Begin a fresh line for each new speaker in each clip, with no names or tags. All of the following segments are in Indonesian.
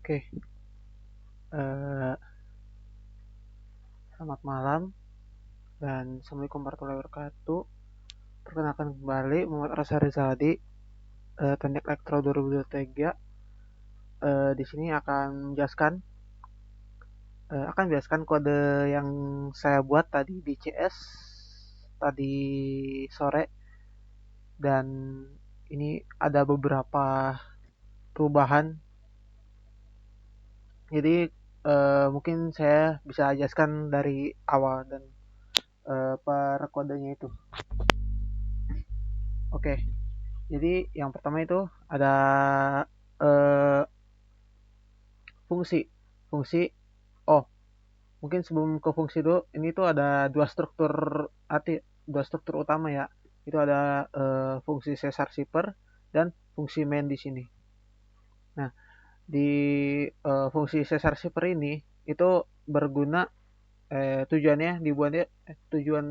Oke, eh, selamat malam dan Assalamualaikum warahmatullahi wabarakatuh. Perkenalkan kembali Muhammad Rasa Rizaldi, Teknik Elektro 2023. Di sini akan menjelaskan kode yang saya buat tadi di CS tadi sore, dan ini ada beberapa perubahan. Jadi mungkin saya bisa jelaskan dari awal dan per kodenya itu. Oke, jadi yang pertama itu ada eh, fungsi. Fungsi. Oh, mungkin sebelum ke fungsi dulu, ini tuh ada dua struktur utama ya. Itu ada fungsi Caesar shipper dan fungsi main di sini. Nah, di fungsi Caesar shipper ini itu berguna, tujuan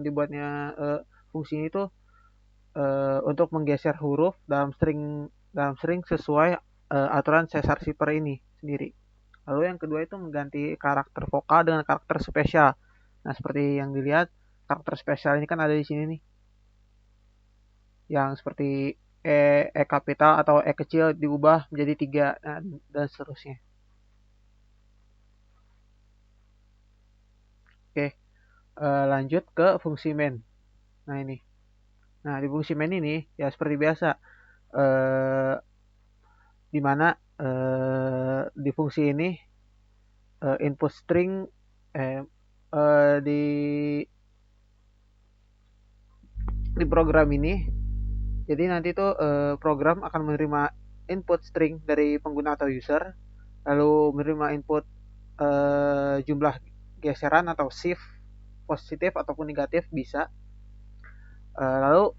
dibuatnya fungsi ini tuh untuk menggeser huruf dalam string sesuai aturan Caesar shipper ini sendiri. Lalu yang kedua itu mengganti karakter vokal dengan karakter spesial. Nah, seperti yang dilihat, karakter spesial ini kan ada di sini nih, yang seperti E kapital atau E kecil diubah menjadi 3, dan seterusnya. Oke, lanjut ke fungsi main. Nah, ini. Nah, di fungsi main ini ya seperti biasa, eh, di mana di fungsi ini input string eh, di program ini. Jadi nanti tuh program akan menerima input string dari pengguna atau user, lalu menerima input jumlah geseran atau shift positif ataupun negatif bisa. Lalu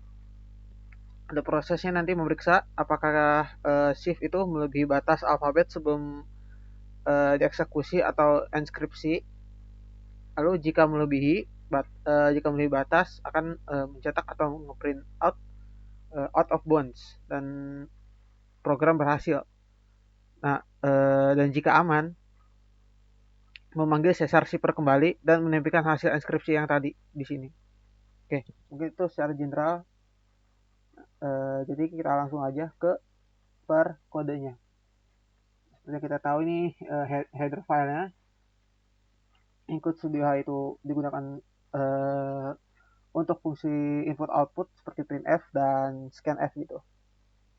ada prosesnya nanti memeriksa apakah shift itu melebihi batas alfabet sebelum dieksekusi atau enskripsi. Lalu jika melebihi batas akan mencetak atau ngeprint out of bounds dan program berhasil. Nah, dan jika aman, memanggil Caesar shipper kembali dan menampilkan hasil inskripsi yang tadi di sini. Oke, mungkin itu secara general. Jadi kita langsung aja ke per kodenya. Seperti kita tahu ini header filenya include studio itu digunakan untuk fungsi input output seperti printf dan scanf gitu.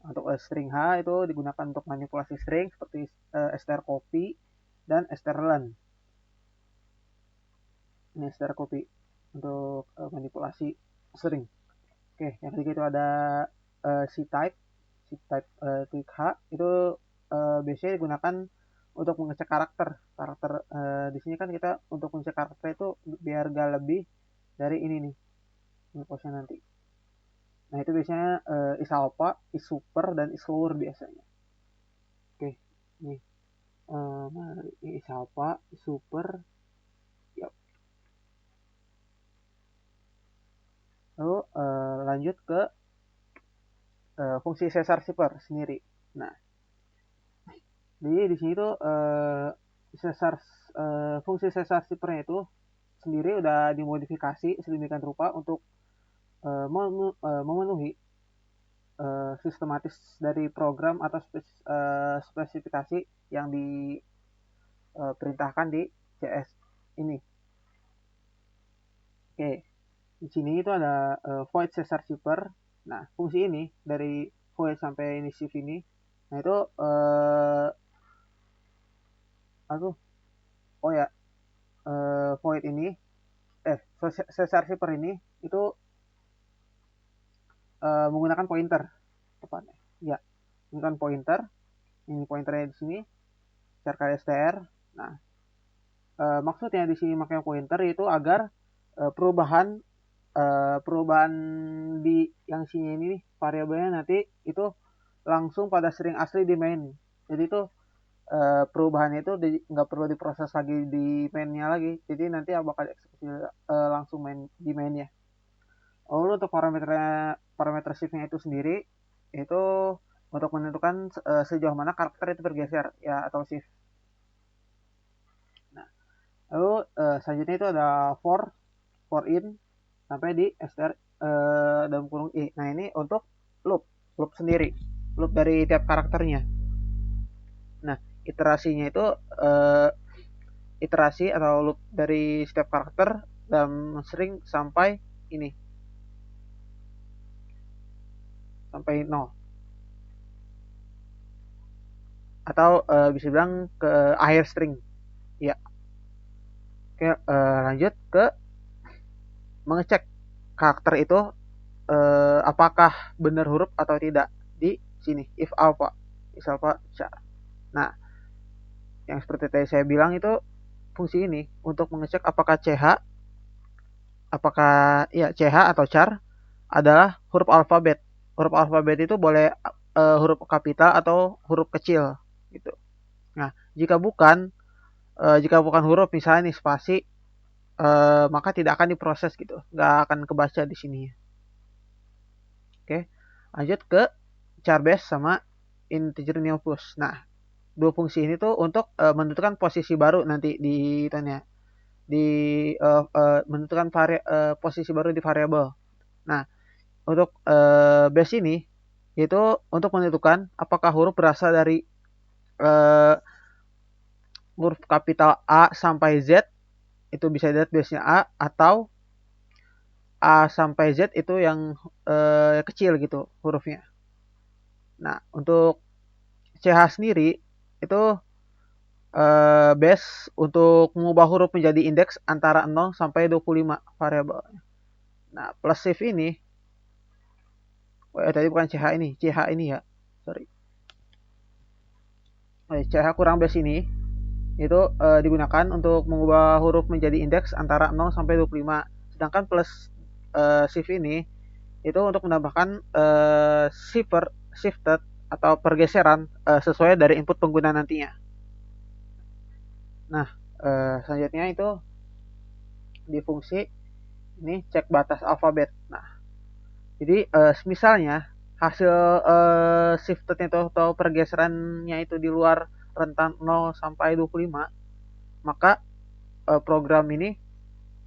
Untuk string H itu digunakan untuk manipulasi string seperti strcopy dan strlen. Ini strcopy untuk manipulasi string. Oke, yang ketiga itu ada C-type. C-type titik H itu biasanya digunakan untuk mengecek karakter. Di sini kan kita untuk mengecek karakter itu biar gak lebih dari ini nih, ini posnya nanti. Nah, itu biasanya is alpha, is super, dan is lower biasanya. Oke, nih. Ini is alpha, is super. Yap. Lalu lanjut ke fungsi Caesar shipper sendiri. Nah, jadi di sini tuh Caesar fungsi Caesar shippernya itu sendiri udah dimodifikasi sedemikian rupa untuk memenuhi sistematis dari program atau spesifikasi yang diperintahkan di CS ini. Oke, di sini itu ada void Caesar shipper. Nah, fungsi ini dari void sampai ini shift ini, nah itu aduh, oh ya, void ini Caesar shipper ini itu menggunakan pointer tepatnya. Ya, menggunakan pointer. Ini pointernya di sini str. Nah, maksudnya di sini makanya pointer itu agar perubahan di yang sini ini variabelnya nanti itu langsung pada string asli di main. Jadi itu perubahannya itu nggak perlu diproses lagi di mainnya lagi. Jadi nanti bakal eksekusi langsung main di mainnya. Lalu untuk parameter shiftnya itu sendiri itu untuk menentukan sejauh mana karakter itu bergeser ya, atau shift. Lalu selanjutnya itu ada for in sampai di str dalam kurung i. Nah ini untuk loop sendiri, loop dari tiap karakternya. Nah iterasinya itu uh, iterasi atau loop dari setiap karakter dalam string sampai ini, sampai 0, atau bisa bilang ke akhir string ya. Oke, lanjut ke mengecek karakter itu apakah benar huruf atau tidak di sini, if alpha char. Nah yang seperti tadi saya bilang itu fungsi ini untuk mengecek apakah ch atau char adalah huruf alfabet. Huruf alfabet itu boleh huruf kapital atau huruf kecil gitu. Nah, jika bukan huruf misalnya nih spasi, maka tidak akan diproses gitu, nggak akan kebaca di sini. Oke, lanjut ke charbase sama integer nilplus. Nah, dua fungsi ini tuh untuk menentukan posisi baru nanti di tanya di menentukan posisi baru di variabel. Nah, untuk base ini itu untuk menentukan apakah huruf berasal dari uh, huruf kapital A sampai Z, itu bisa dilihat base-nya A, atau A sampai Z itu yang kecil gitu hurufnya. Nah, untuk CH sendiri itu base untuk mengubah huruf menjadi indeks antara 0 sampai 25 variabel. Nah, plus shift ini, tadi bukan CH ini ya. Sorry. CH kurang base ini itu digunakan untuk mengubah huruf menjadi indeks antara 0 sampai 25. Sedangkan plus shift ini itu untuk menambahkan shifted atau pergeseran sesuai dari input pengguna nantinya. Nah, selanjutnya itu di fungsi ini cek batas alfabet. Nah, jadi misalnya hasil shifted itu atau pergeserannya itu di luar rentan 0 sampai 25, maka program ini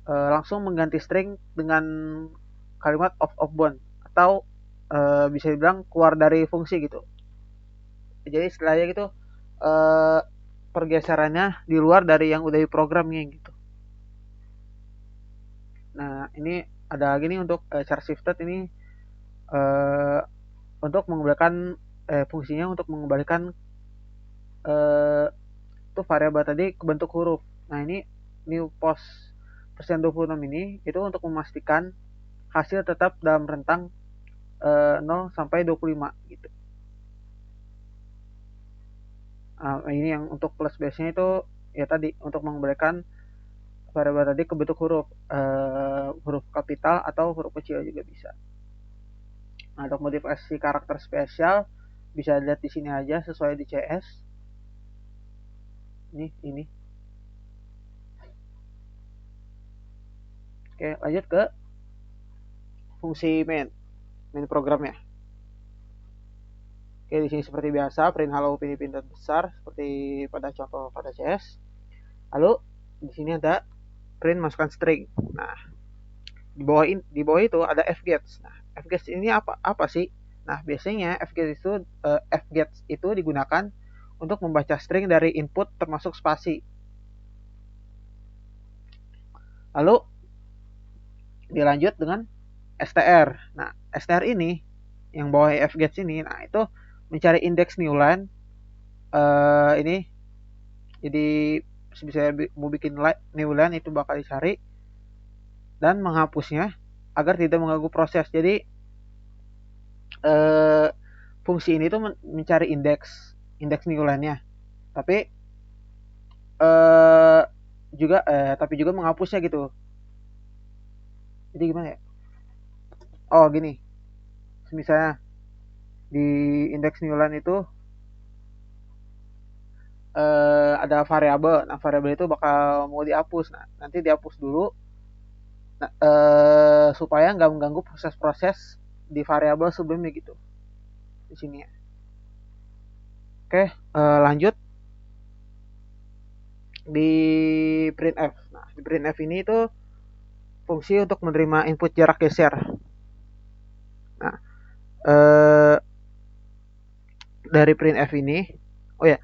langsung mengganti string dengan kalimat of bound, atau bisa dibilang keluar dari fungsi gitu. Jadi istilahnya gitu pergeserannya di luar dari yang udah diprogramnya gitu. Nah ini ada lagi nih untuk char shifted ini uh, untuk mengembalikan fungsinya untuk mengembalikan uh, tuh variabel tadi ke bentuk huruf. Nah ini new post persen 26 ini itu untuk memastikan hasil tetap dalam rentang 0 sampai 25 gitu. Ini yang untuk plus base-nya itu ya tadi untuk mengembalikan variabel tadi ke bentuk huruf kapital atau huruf kecil juga bisa. Nah, untuk modifikasi karakter spesial bisa lihat di sini aja sesuai di CS. Ini. Oke, lanjut ke fungsi main programnya. Oke, di sini seperti biasa print hello pindah besar seperti pada contoh pada CS. Lalu di sini ada print masukkan string. Nah, di bawah itu ada fgets. Nah, fgets ini apa sih? Nah, biasanya fgets itu digunakan untuk membaca string dari input termasuk spasi. Lalu dilanjut dengan str. Nah, str ini yang bawah fgets ini, nah itu mencari indeks new line. Ini jadi bisa mau bikin new line itu bakal dicari dan menghapusnya agar tidak mengganggu proses. Jadi fungsi ini tuh mencari indeks new line-nya. Tapi juga menghapusnya gitu. Jadi gimana ya? Oh, gini. Misalnya di indeks new line itu ada variabel. Nah, variabel itu bakal mau dihapus. Nah, nanti dihapus dulu. Nah, supaya nggak mengganggu proses-proses di variabel sebelumnya gitu. Di sini ya. Oke, lanjut di printf. Nah, di printf ini itu fungsi untuk menerima input jarak geser. Nah, eh, dari printf ini, oh ya,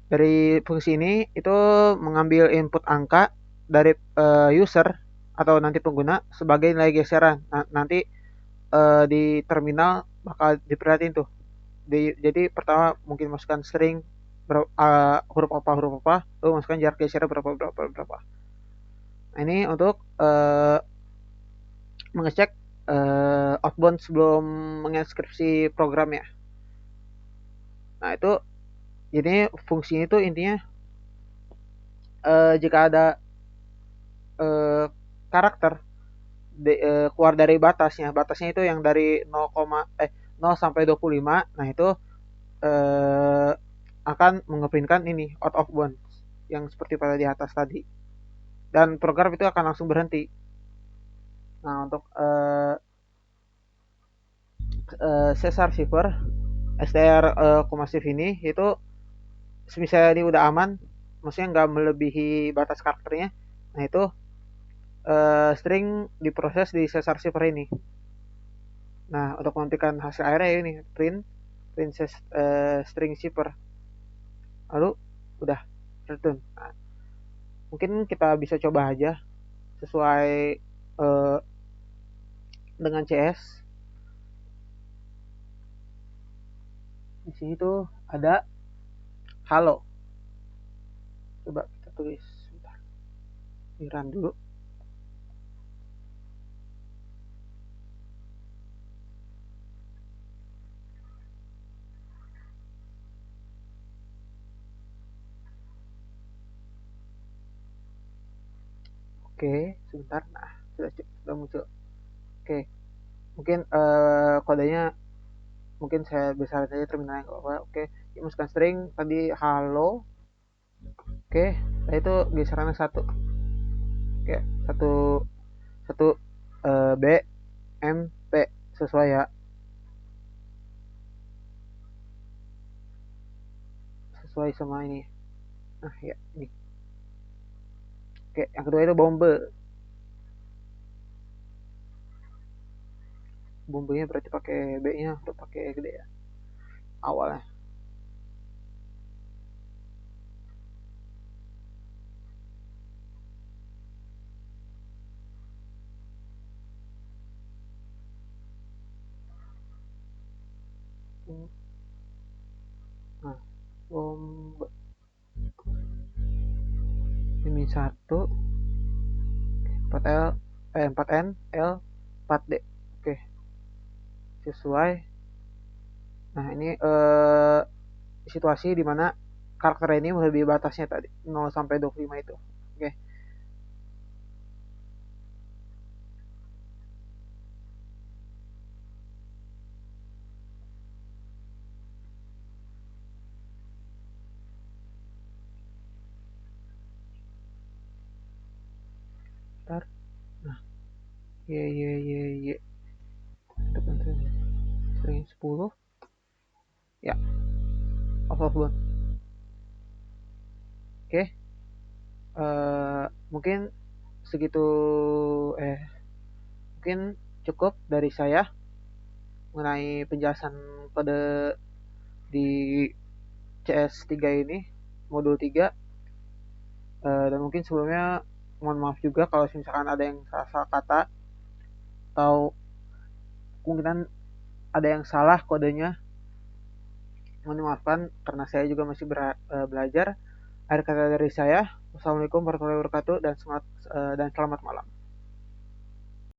dari fungsi ini itu mengambil input angka dari user atau nanti pengguna sebagai nilai geseran. Nah, nanti di terminal bakal diperhatiin tuh. Jadi pertama mungkin masukkan string huruf apa, lalu masukkan jarak geser berapa. Nah, ini untuk mengecek outbound sebelum menginskripsi program ya. Nah, itu jadi fungsinya itu intinya jika ada eh, karakter keluar dari batasnya itu yang dari 0 sampai 25, nah itu eh, akan mengeprintkan ini out of bounds yang seperti pada di atas tadi, dan program itu akan langsung berhenti. Nah, untuk Caesar Cipher STR Comasive ini itu misalnya ini udah aman, maksudnya nggak melebihi batas karakternya, nah itu string diproses di Caesar Cipher ini. Nah, untuk menentukan hasil akhirnya ini print string shipper, lalu udah return. Nah, mungkin kita bisa coba aja sesuai dengan CS. Di sini tuh ada halo. Coba kita tulis. Bentar. Run dulu. Oke, sebentar. Nah, sudah muncul. Oke, mungkin kodenya mungkin saya besar saja terminalnya nggak apa-apa. Oke, masukkan string tadi halo. Oke, nah itu geserannya satu. Oke, satu satu B M P sesuai ya, sesuai sama ini. Nah ya ini. Oke, yang kedua itu bombenya berarti pakai B nya atau pakai gede ya awalnya. Nah, bombe ini satu 4L 4N L 4D. Oke, sesuai. Nah, ini situasi di mana karakter ini melebihi batasnya tadi 0 sampai 25 itu. Oke. Ntar. Nah, ye tekan string 10 ya, overflow. Oke. Mungkin segitu mungkin cukup dari saya mengenai penjelasan kode di CS3 ini, modul 3. Dan mungkin sebelumnya mohon maaf juga kalau misalkan ada yang salah kata atau kemungkinan ada yang salah kodenya, mohon dimaafkan karena saya juga masih belajar. Akhir kata dari saya, wassalamualaikum warahmatullahi wabarakatuh dan selamat malam.